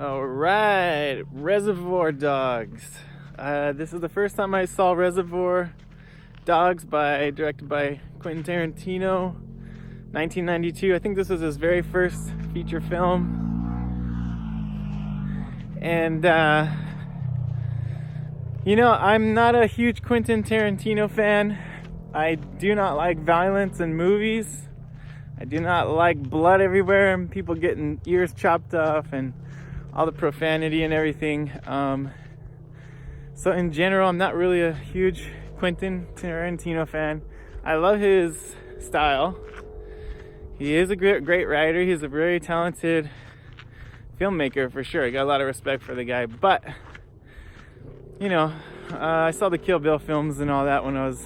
All right, Reservoir Dogs. This is the first time I saw Reservoir Dogs directed by Quentin Tarantino, 1992. I think this was his very first feature film. And, I'm not a huge Quentin Tarantino fan. I do not like violence in movies. I do not like blood everywhere and people getting ears chopped off and all the profanity and everything. So in general, I'm not really a huge Quentin Tarantino fan. I love his style. He is a great writer. He's a very talented filmmaker for sure. I got a lot of respect for the guy. But, I saw the Kill Bill films and all that when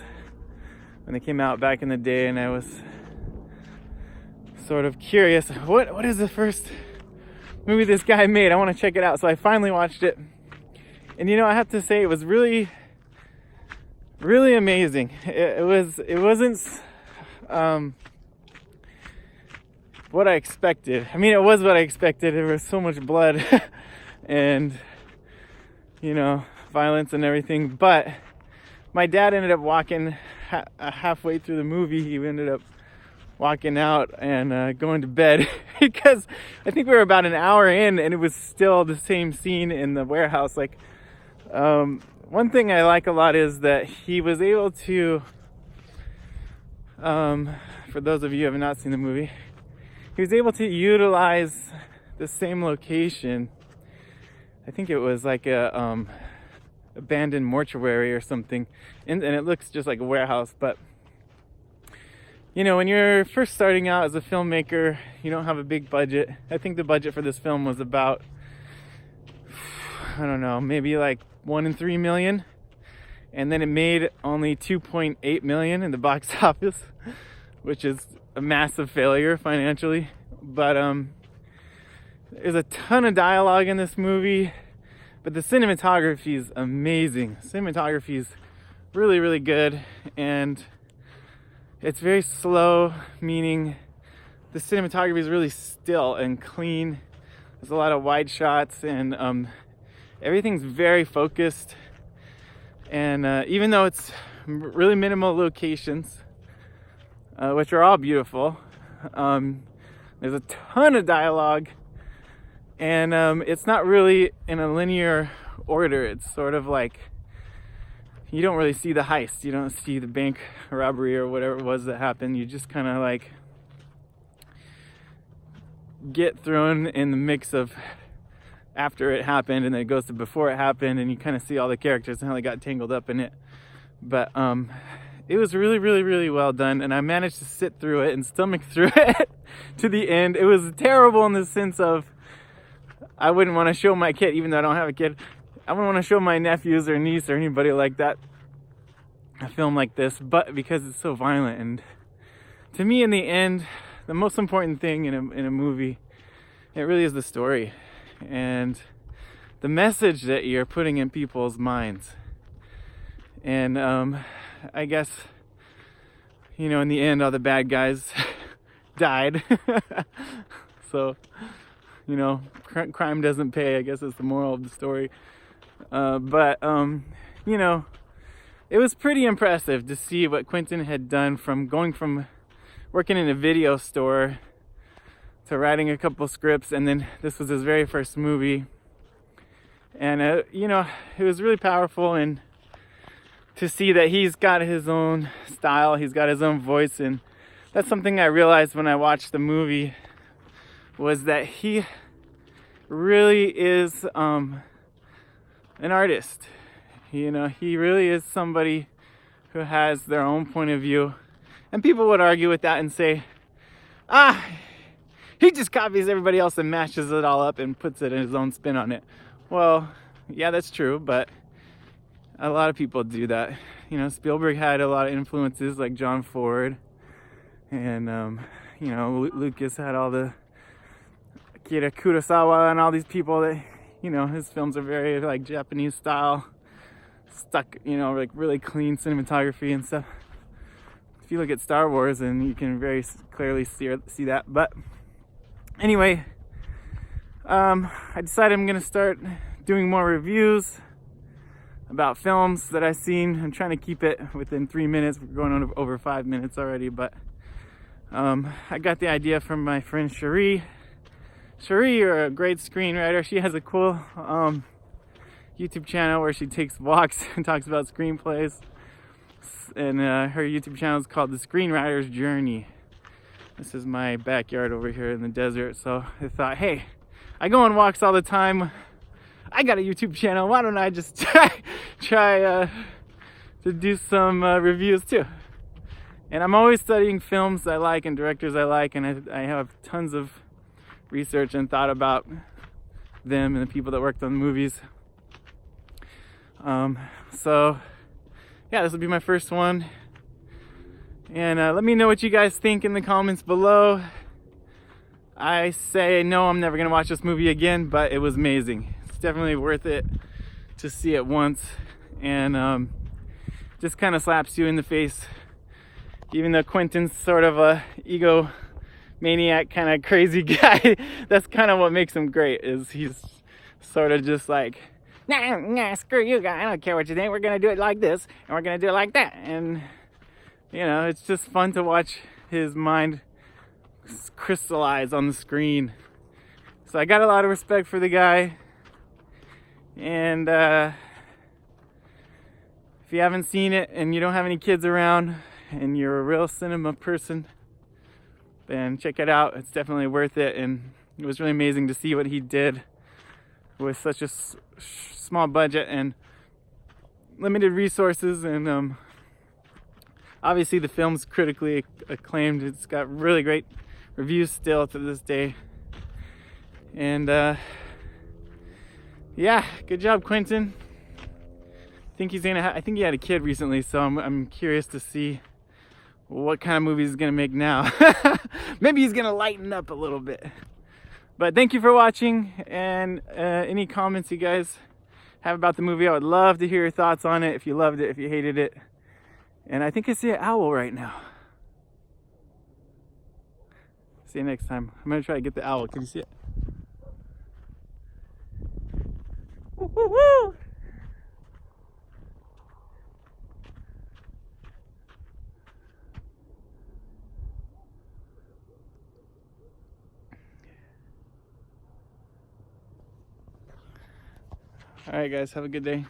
they came out back in the day, and I was sort of curious. What is the first movie this guy made? I want to check it out. So I finally watched it. And I have to say it was really, really amazing. It wasn't what I expected. I mean, it was what I expected. There was so much blood and violence and everything. But my dad ended up walking halfway through the movie. He ended up walking out and going to bed because I think we were about an hour in and it was still the same scene in the warehouse. One thing I like a lot is that he was able to, for those of you who have not seen the movie, he was able to utilize the same location. I think it was like a abandoned mortuary or something, and it looks just like a warehouse. But when you're first starting out as a filmmaker, you don't have a big budget. I think the budget for this film was about, I don't know, maybe like 1 in 3 million, and then it made only 2.8 million in the box office, which is a massive failure financially. But there's a ton of dialogue in this movie, but the cinematography is amazing. Cinematography is really, really good, and it's very slow, meaning the cinematography is really still and clean. There's a lot of wide shots, and everything's very focused. And even though it's really minimal locations, which are all beautiful, there's a ton of dialogue, and it's not really in a linear order. It's sort of like you don't really see the heist. You don't see the bank robbery or whatever it was that happened. You just kind of like get thrown in the mix of after it happened, and then it goes to before it happened, and you kind of see all the characters and how they got tangled up in it. But it was really, really, really well done, and I managed to sit through it and stomach through it to the end. It was terrible in the sense of I wouldn't want to show my kid, even though I don't have a kid. I wouldn't want to show my nephews or niece or anybody like that a film like this, but because it's so violent. And to me, in the end, the most important thing in a movie, it really is the story and the message that you're putting in people's minds. And I guess in the end, all the bad guys died. So crime doesn't pay, I guess is the moral of the story. But it was pretty impressive to see what Quentin had done from going from working in a video store to writing a couple scripts, and then this was his very first movie. And it was really powerful, and to see that he's got his own style, he's got his own voice. And that's something I realized when I watched the movie, was that he really is an artist. He really is somebody who has their own point of view. And people would argue with that and say, he just copies everybody else and mashes it all up and puts it in his own spin on it. Well, yeah, that's true, but a lot of people do that. Spielberg had a lot of influences like John Ford, and Lucas had all the Akira Kurosawa and all these people that, his films are very like Japanese style, stuck, like really clean cinematography and stuff. If you look at Star Wars, and you can very clearly see that. But anyway, I decided I'm gonna start doing more reviews about films that I've seen. I'm trying to keep it within 3 minutes. We're going on over 5 minutes already, but I got the idea from my friend Cherie. Cherie, you're a great screenwriter. She has a cool YouTube channel where she takes walks and talks about screenplays. And her YouTube channel is called The Screenwriter's Journey. This is my backyard over here in the desert, so I thought, hey, I go on walks all the time. I got a YouTube channel. Why don't I just try to do some reviews too? And I'm always studying films I like and directors I like, and I have tons of research and thought about them and the people that worked on the movies. So yeah, this will be my first one. And let me know what you guys think in the comments below. I say no, I'm never gonna watch this movie again, but it was amazing. It's definitely worth it to see it once, and just kind of slaps you in the face. Even though Quentin's sort of a egomaniac, kind of crazy guy, that's kind of what makes him great. Is he's sort of just like, nah, screw you guys. I don't care what you think. We're gonna do it like this, and we're gonna do it like that, and you know, it's just fun to watch his mind crystallize on the screen. So I got a lot of respect for the guy, and if you haven't seen it and you don't have any kids around and you're a real cinema person, then check it out. It's definitely worth it, and it was really amazing to see what he did with such a small budget and limited resources. And obviously the film's critically acclaimed. It's got really great reviews still to this day. And yeah, good job, Quentin. I think he's gonna I think he had a kid recently, so I'm curious to see what kind of movie he's gonna make now. Maybe he's gonna lighten up a little bit. But thank you for watching, and any comments you guys have about the movie, I would love to hear your thoughts on it. If you loved it, if you hated it. And I think I see an owl right now. See you next time. I'm gonna try to get the owl. Can you see it? Woo, woo, woo. All right, guys, have a good day.